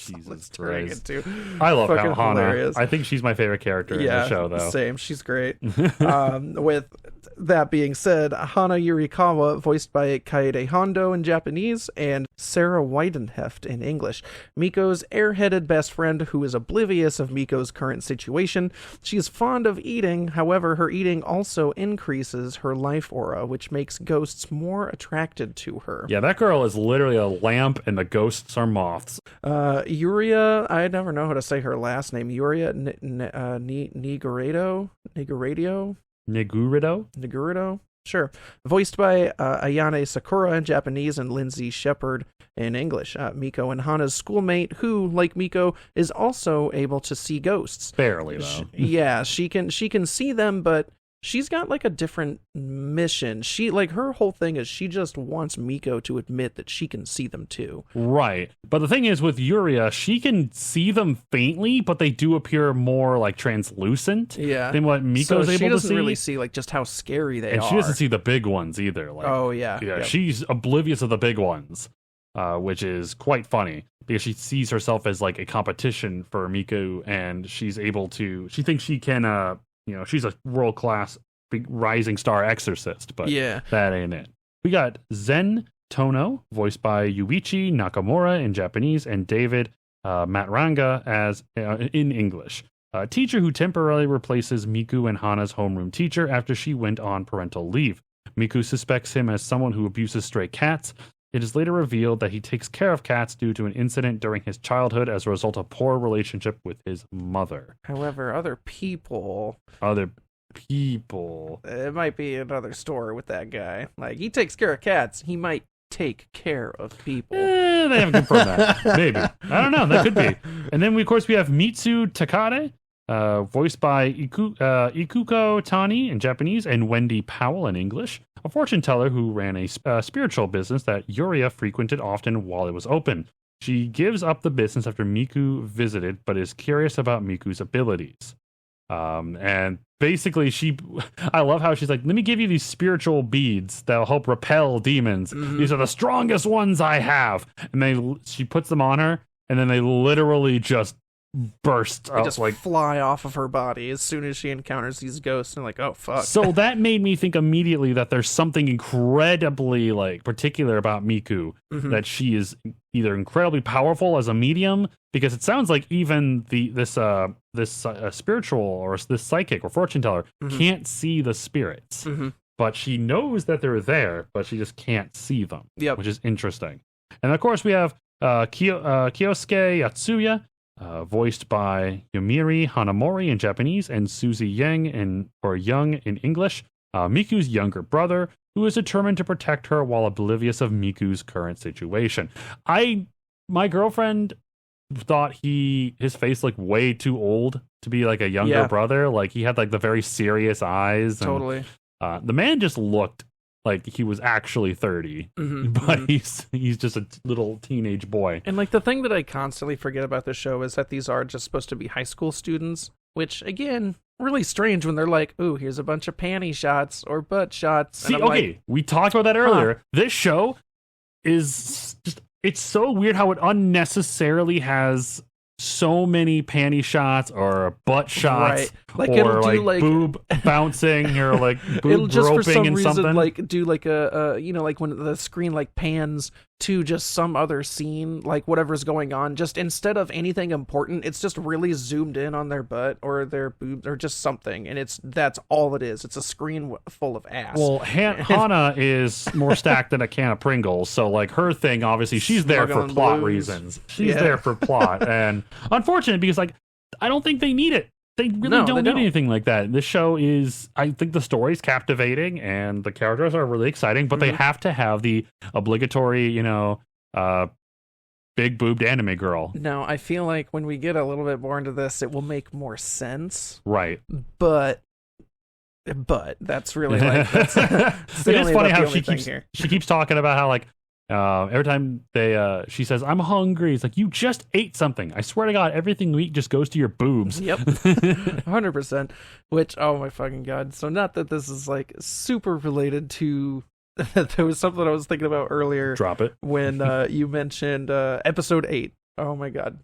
Jesus Christ. I love Fucking Hana. hilarious. I think she's my favorite character in the show, though. Same. She's great. With that being said, Hana Yurikawa, voiced by Kaede Hondo in Japanese and Sarah Weidenheft in English. Miko's airheaded best friend who is oblivious of Miko's current situation. She is fond of eating, however, her eating also increases her life aura, which makes ghosts more attracted to her. Yeah, that girl is literally a lamp and the ghosts are moths. Yuria, I never know how to say her last name. Yuria Nigurido? Sure. Voiced by Ayane Sakura in Japanese and Lindsay Shepard in English. Miko and Hana's schoolmate, who, like Miko, is also able to see ghosts. Barely, though. She can see them, but she's got like a different mission. Her whole thing is she just wants Miko to admit that she can see them too. Right. But the thing is with Yuria, she can see them faintly, but they do appear more like translucent than what Miko's able to see. She doesn't really see like just how scary they are. And she doesn't see the big ones either. Like, oh, yeah. Yeah, she's oblivious of the big ones, which is quite funny because she sees herself as like a competition for Miko, and she thinks she can, she's a world-class big rising star exorcist, but that ain't it. We got Zen Tono, voiced by Yuichi Nakamura in Japanese, and David Matranga as in English. A teacher who temporarily replaces Miku and Hana's homeroom teacher after she went on parental leave. Miku suspects him as someone who abuses stray cats. It is later revealed that he takes care of cats due to an incident during his childhood as a result of poor relationship with his mother. However, other people, it might be another story with that guy. Like, he takes care of cats. He might take care of people. They haven't confirmed that. Maybe. I don't know. That could be. And then, of course, we have Mitsu Takade, voiced by Ikuko Tani in Japanese and Wendy Powell in English, a fortune teller who ran a spiritual business that Yuria frequented often while it was open. She gives up the business after Miku visited, but is curious about Miku's abilities. And basically I love how she's like, let me give you these spiritual beads that'll help repel demons. Mm-hmm. These are the strongest ones I have. And she puts them on her, and then they literally just burst they just fly off of her body as soon as she encounters these ghosts, and like, oh fuck. So that made me think immediately that there's something incredibly like particular about Miku, that she is either incredibly powerful as a medium, because it sounds like even this spiritual or this psychic or fortune teller can't see the spirits, but she knows that they're there, but she just can't see them, which is interesting. And of course we have Kyosuke Yatsuya, voiced by Yomiri Hanamori in Japanese and Susie Young in English, Miku's younger brother, who is determined to protect her while oblivious of Miku's current situation. My girlfriend thought his face looked way too old to be like a younger brother. Like, he had like the very serious eyes. Totally. The man just looked like he was actually 30, but he's just a little teenage boy. And like, the thing that I constantly forget about the show is that these are just supposed to be high school students, which again, really strange when they're like, ooh, here's a bunch of panty shots or butt shots. See, okay, we talked about that earlier. This show is just, it's so weird how it unnecessarily has so many panty shots or butt shots, like, or like boob bouncing or like boob it'll just groping for some and reason something. Like do like a like when the screen like pans to just some other scene, like whatever's going on, just instead of anything important, it's just really zoomed in on their butt or their boobs or just something, and that's all it is. It's a screen full of ass. Well, Hana is more stacked than a can of Pringles, so like her thing, obviously she's there for plot reasons. She's there for plot, and unfortunate because like I don't think they need it. They really don't need anything like that. This show is, I think the story's captivating and the characters are really exciting, but they have to have the obligatory, big boobed anime girl. No, I feel like when we get a little bit more into this, it will make more sense. Right. But that's really like, it is funny how she keeps talking about how like, every time she says, I'm hungry, it's like, you just ate something. I swear to God, everything you eat just goes to your boobs. Yep. 100%. Which, oh my fucking God. So not that this is like super related to, there was something I was thinking about earlier. Drop it. When you mentioned episode 8 Oh my god.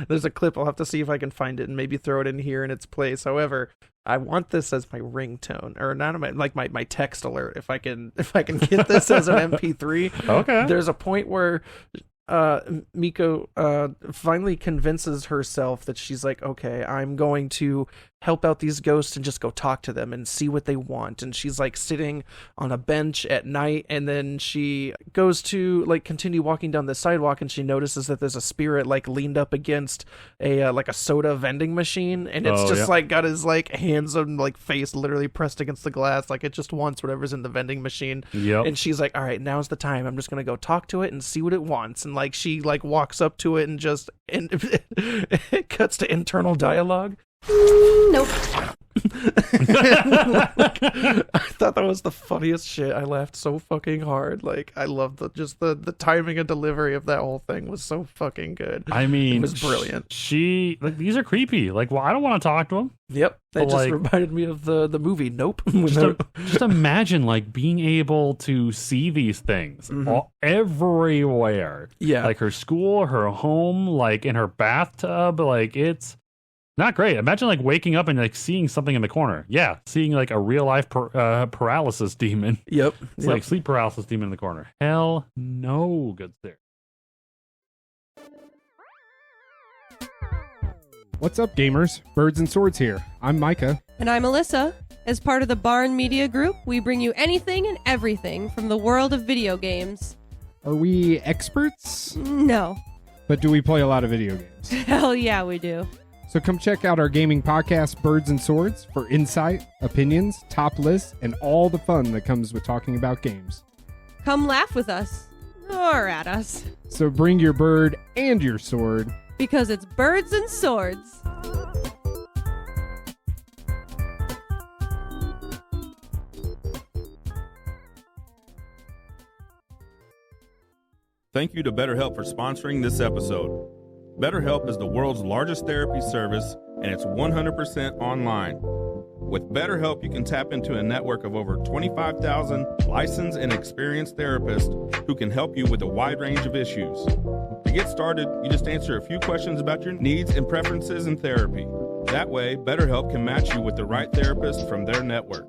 There's a clip. I'll have to see if I can find it and maybe throw it in here in its place. However, I want this as my ringtone, or not my text alert. If I can get this as an MP3. Okay. There's a point where Miko finally convinces herself that she's like, okay, I'm going to help out these ghosts and just go talk to them and see what they want. And she's like sitting on a bench at night, and then she goes to like continue walking down the sidewalk, and she notices that there's a spirit like leaned up against a like a soda vending machine, and it's just like got his like hands and like face literally pressed against the glass, like it just wants whatever's in the vending machine. And she's like, all right, now's the time. I'm just gonna go talk to it and see what it wants. And like she like walks up to it and just it cuts to internal dialogue. Nope. I thought that was the funniest shit. I laughed so fucking hard. Like, I love the timing and delivery of that whole thing was so fucking good. I mean, it was brilliant. These are creepy. Like, well, I don't want to talk to them. Yep. They just reminded me of the movie Nope. Just imagine like being able to see these things everywhere. Yeah. Like her school, her home, like in her bathtub. Like, it's not great. Imagine like waking up and like seeing something in the corner. Yeah, seeing like a real life paralysis demon. Yep. It's like sleep paralysis demon in the corner. Hell no, good sir. What's up, gamers? Birds and Swords here. I'm Micah. And I'm Alyssa. As part of the Barn Media Group, we bring you anything and everything from the world of video games. Are we experts? No. But do we play a lot of video games? Hell yeah, we do. So come check out our gaming podcast, Birds and Swords, for insight, opinions, top lists, and all the fun that comes with talking about games. Come laugh with us. Or at us. So bring your bird and your sword. Because it's Birds and Swords. Thank you to BetterHelp for sponsoring this episode. BetterHelp is the world's largest therapy service, and it's 100% online. With BetterHelp, you can tap into a network of over 25,000 licensed and experienced therapists who can help you with a wide range of issues. To get started, you just answer a few questions about your needs and preferences in therapy. That way, BetterHelp can match you with the right therapist from their network.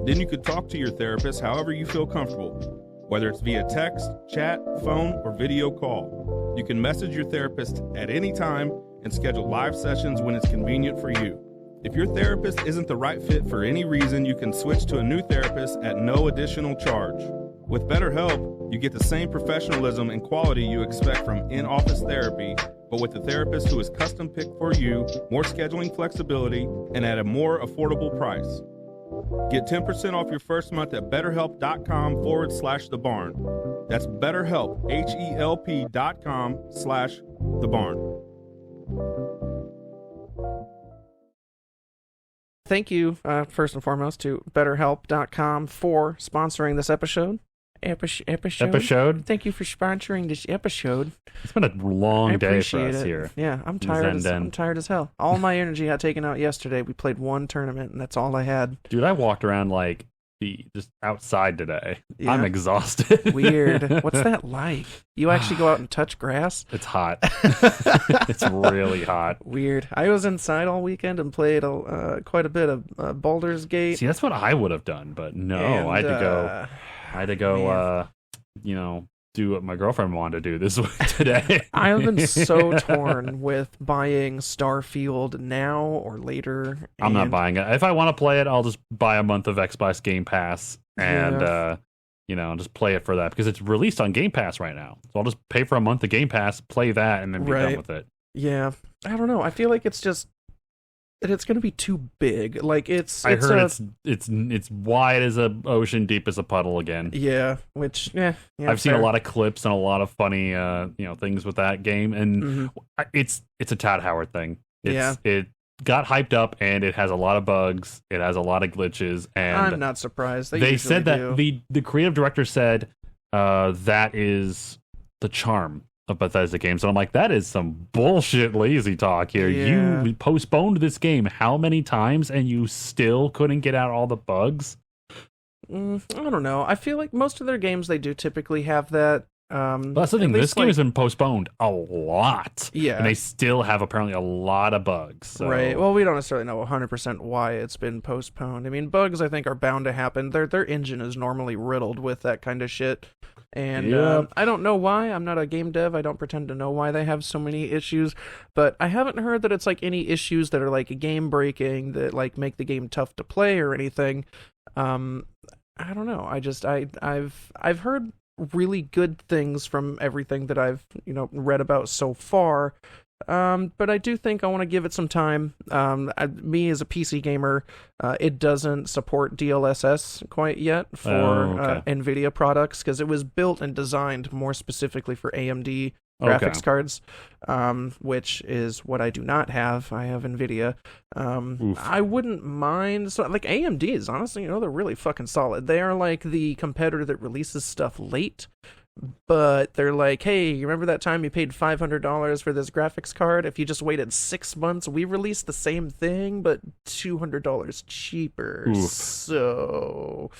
Then you could talk to your therapist however you feel comfortable, whether it's via text, chat, phone, or video call. You can message your therapist at any time and schedule live sessions when it's convenient for you. If your therapist isn't the right fit for any reason, you can switch to a new therapist at no additional charge. With BetterHelp, you get the same professionalism and quality you expect from in-office therapy, but with a therapist who is custom-picked for you, more scheduling flexibility, and at a more affordable price. Get 10% off your first month at betterhelp.com/thebarn. That's BetterHelp, HELP.com/thebarn. Thank you, first and foremost, to BetterHelp.com for sponsoring this episode. Episode. Thank you for sponsoring this episode. It's been a long day for us it. here. Yeah, I'm tired. I'm tired as hell. All my energy got taken out yesterday. We played one tournament, and that's all I had. Dude, I walked around like just outside today. Yeah. I'm exhausted. Weird. What's that like? You actually go out and touch grass? It's hot. It's really hot. Weird. I was inside all weekend and played quite a bit of Baldur's Gate. See, that's what I would have done, but no, and, I had to go. Do what my girlfriend wanted to do this week today. I have been so torn with buying Starfield now or later. I'm not buying it. If I want to play it, I'll just buy a month of Xbox Game Pass and just play it for that because it's released on Game Pass right now. So I'll just pay for a month of Game Pass, play that, and then be done with it. Yeah, I don't know. I feel like it's just that it's going to be too big. Like it's wide as a ocean, deep as a puddle again. Yeah, I've seen a lot of clips and a lot of funny things with that game, and it's a Todd Howard thing. It got hyped up, and it has a lot of bugs. It has a lot of glitches, and I'm not surprised. They said that the creative director said that is the charm of Bethesda games, and I'm like, that is some bullshit lazy talk here. Yeah. You postponed this game how many times, and you still couldn't get out all the bugs? I don't know. I feel like most of their games, they do typically have that That's the at thing. least, This game has been postponed a lot. Yeah. And they still have apparently a lot of bugs. So. Right. Well, we don't necessarily know 100% why it's been postponed. I mean, bugs, I think, are bound to happen. Their engine is normally riddled with that kind of shit. And I don't know why. I'm not a game dev. I don't pretend to know why they have so many issues. But I haven't heard that it's like any issues that are like game breaking that like make the game tough to play or anything. I don't know. I've heard really good things from everything that I've read about so far. But I do think I want to give it some time. Me as a PC gamer, it doesn't support DLSS quite yet for NVIDIA products because it was built and designed more specifically for AMD graphics cards, which is what I do not have. I have NVIDIA. I wouldn't mind. So, like AMDs, honestly, they're really fucking solid. They are like the competitor that releases stuff late. But they're like, hey, you remember that time you paid $500 for this graphics card? If you just waited 6 months, we released the same thing, but $200 cheaper. Oof. So...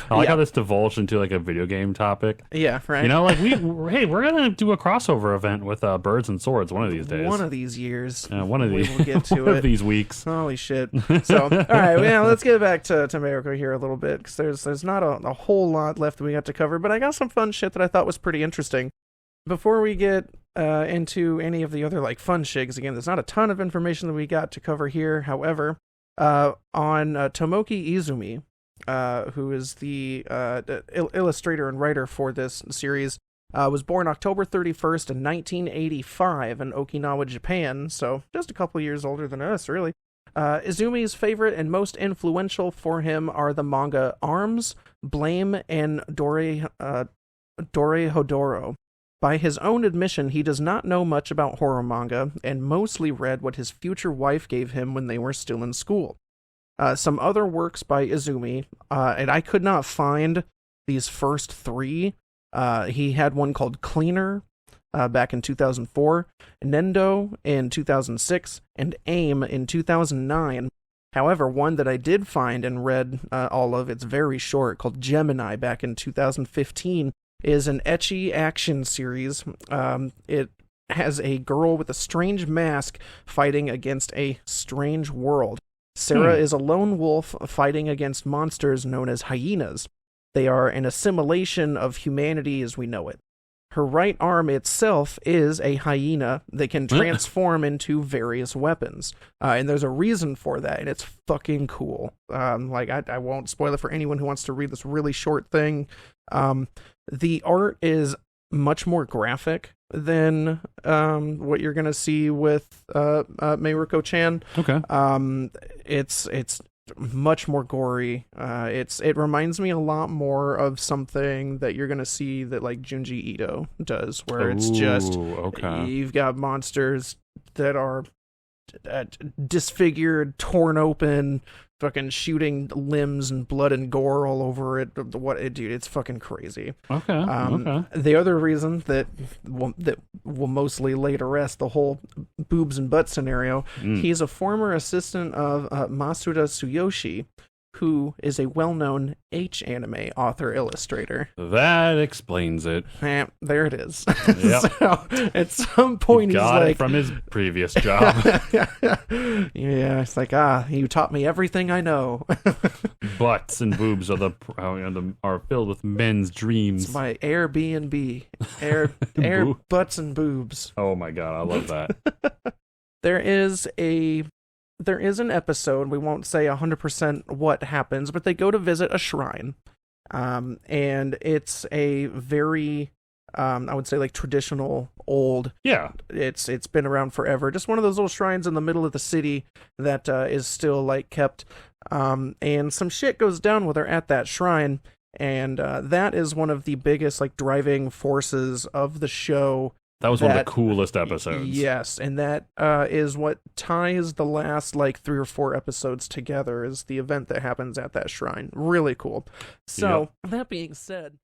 I like how this divulged into like a video game topic. Yeah, right. Like we're gonna do a crossover event with Birds and Swords one of these days. One of these years. One of these. We will get to one it. of these weeks. Holy shit. So, all right, well, let's get back to Mieruko here a little bit, because there's not a whole lot left that we got to cover, but I got some fun shit that I thought was pretty interesting. Before we get into any of the other like fun shit, because again, there's not a ton of information that we got to cover here. However, on Tomoki Izumi, who is the illustrator and writer for this series, was born October 31st in 1985 in Okinawa, Japan, so just a couple years older than us, really. Izumi's favorite and most influential for him are the manga Arms, Blame, and Dore Hodoro. By his own admission, he does not know much about horror manga, and mostly read what his future wife gave him when they were still in school. Some other works by Izumi, and I could not find these first three. He had one called Cleaner back in 2004, Nendo in 2006, and Aim in 2009. However, one that I did find and read all of, it's very short, called Gemini back in 2015, is an ecchi action series. It has a girl with a strange mask fighting against a strange world. Sarah is a lone wolf fighting against monsters known as hyenas. They are an assimilation of humanity as we know it. Her right arm itself is a hyena that can transform into various weapons. And there's a reason for that, and it's fucking cool. I won't spoil it for anyone who wants to read this really short thing. The art is much more graphic than what you're going to see with Mieruko-Chan. Okay. It's much more gory. It reminds me a lot more of something that you're gonna see that like Junji Ito does, where it's just you've got monsters that are disfigured, torn open, fucking shooting limbs and blood and gore all over it. Dude, it's fucking crazy. Okay. The other reason that will mostly lay to rest the whole boobs and butt scenario, he's a former assistant of Masuda Tsuyoshi, who is a well-known H-anime author-illustrator. That explains it. There it is. Yep. So, at some point, he got he's like... it from his previous job. Yeah, it's like, you taught me everything I know. Butts and boobs are filled with men's dreams. It's my Airbnb. Air butts and boobs. Oh my god, I love that. There is an episode, we won't say 100% what happens, but they go to visit a shrine. And it's a very, I would say like traditional, old. Yeah. It's been around forever. Just one of those little shrines in the middle of the city that is still like kept. And some shit goes down with her at that shrine. And that is one of the biggest like driving forces of the show. That was one of the coolest episodes. Yes, and that is what ties the last like 3 or 4 episodes together, is the event that happens at that shrine. Really cool. So, That being said,